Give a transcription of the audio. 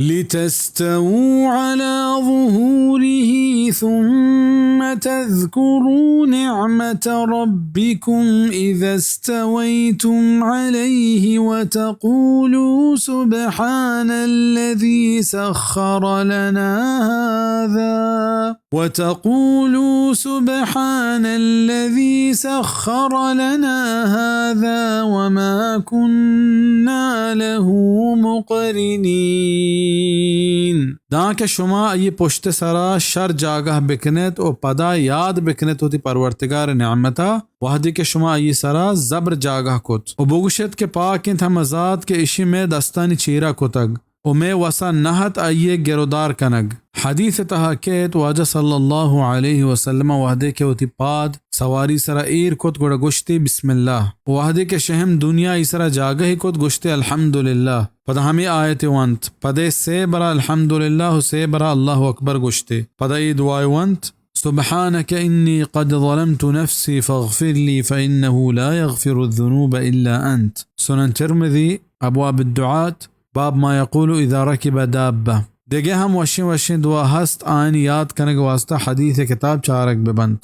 لتستووا على ظهوره ثم تذكروا نعمة ربكم إذا استويتم عليه وتقولوا سبحان الذي سخر لنا هذا وما كنا له مقرنين. دانکه شما ای پشت سرا شر جاگه بکنید و پدا یاد بکنید ہوتی پروردگار نعمتا وحدی که شما ای سرا زبر جاگه کت و بگوشید که پاکند هم ذات که اشی میں دستانی چیرا کتگ و میں وسا نہت آئیے گرودار کنگ. حدیث تحاکیت واجہ صلی اللہ علیہ وسلم وحدے کے ہوتی پاد سواری سرا ایر کت گوڑا گشتی بسم اللہ وحدے کے شہم دنیا اسرا جاگہ ہی کت گشتی الحمدللہ پدا ہمیں آیت وانت پدے سے برا الحمدللہ سے برا اللہ اکبر گشتے پدا ای دعائی وانت سبحانك إني قد ظلمت نفسي فاغفر لي فإنه لا يغفر الذنوب إلا أنت. سنن ترمذي أبواب الدعاة باب ما يقول إذا ركب دابة. دیگه هم وشین دعا هست آن یاد کنگ واسطه حدیث کتاب چارک ببند.